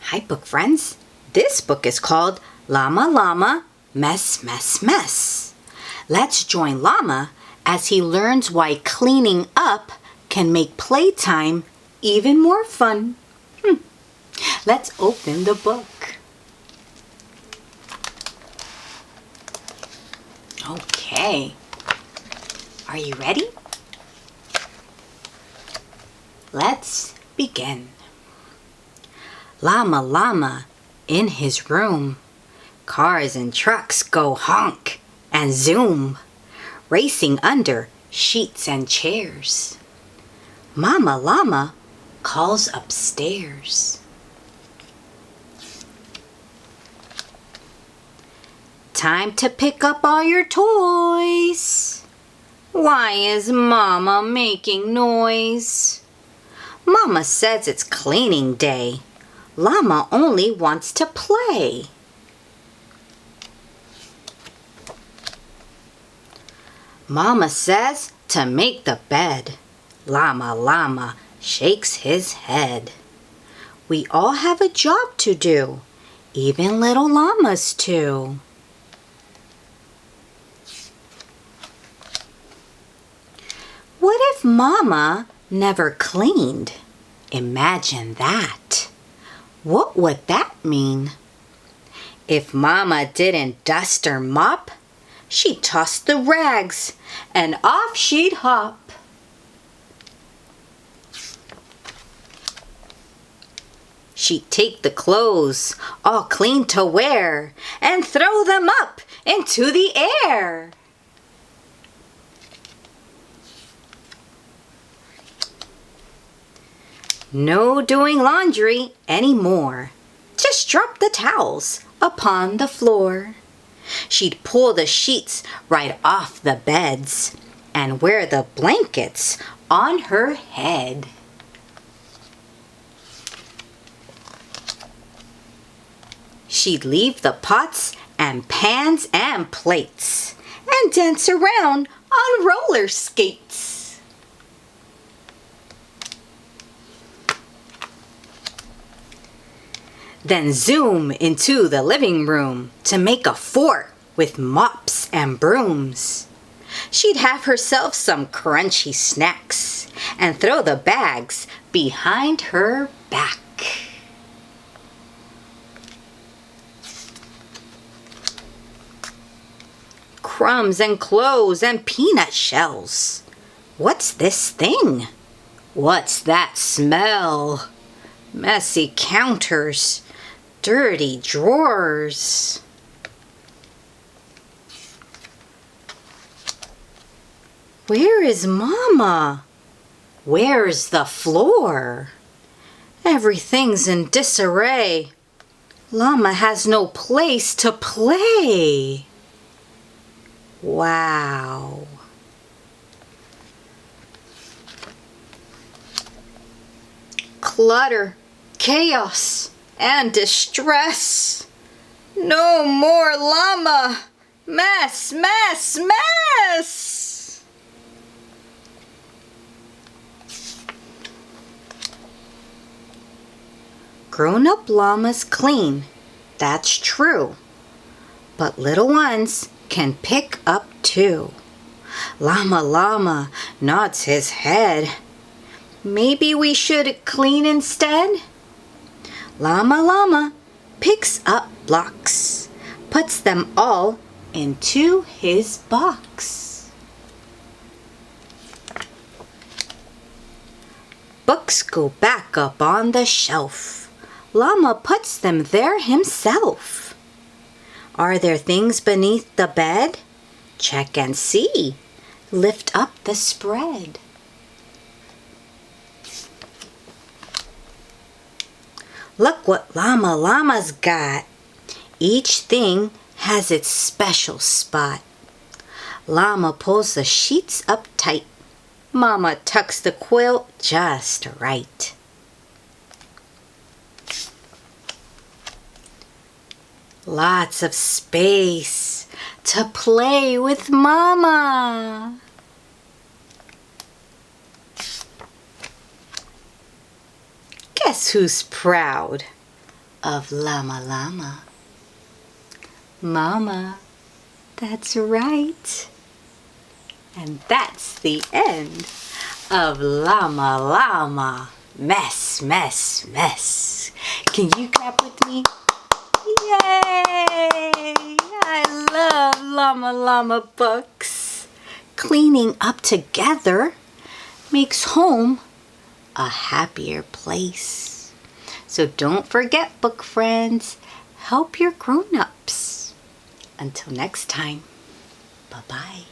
Hi, book friends. This book is called Llama Llama, Mess, Mess, Mess. Let's join Llama as he learns why cleaning up can make playtime even more fun. Let's open the book. Okay. Are you ready? Let's begin. Llama Llama in his room. Cars and trucks go honk and zoom, racing under sheets and chairs. Mama Llama calls upstairs. Time to pick up all your toys. Why is Mama making noise? Mama says it's cleaning day. Llama only wants to play. Mama says to make the bed. Llama Llama shakes his head. We all have a job to do, even little llamas too. What if Mama never cleaned? Imagine that. What would that mean? If Mama didn't dust or mop, she'd toss the rags and off she'd hop. She'd take the clothes all clean to wear and throw them up into the air. No doing laundry anymore. Just drop the towels upon the floor. She'd pull the sheets right off the beds and wear the blankets on her head. She'd leave the pots and pans and plates and dance around on roller skates. Then zoom into the living room to make a fort with mops and brooms. She'd have herself some crunchy snacks and throw the bags behind her back. Crumbs and clothes and peanut shells. What's this thing? What's that smell? Messy counters. Dirty drawers. Where is Mama? Where's the floor? Everything's in disarray. Llama has no place to play. Wow. Clutter, chaos, and distress. No more llama. Mess, mess, mess. Grown-up llamas clean, that's true. But little ones can pick up too. Llama Llama nods his head. Maybe we should clean instead? Llama Llama picks up blocks, puts them all into his box. Books go back up on the shelf. Llama puts them there himself. Are there things beneath the bed? Check and see. Lift up the spread. Look what Llama Llama's got. Each thing has its special spot. Llama pulls the sheets up tight. Mama tucks the quilt just right. Lots of space to play with Mama. Guess who's proud? of Llama Llama. Mama, that's right. And that's the end of Llama Llama. Mess, mess, mess. Can you clap with me? Yay! I love Llama Llama books. Cleaning up together makes home a happier place. So don't forget, book friends, help your grown-ups. Until next time, bye-bye.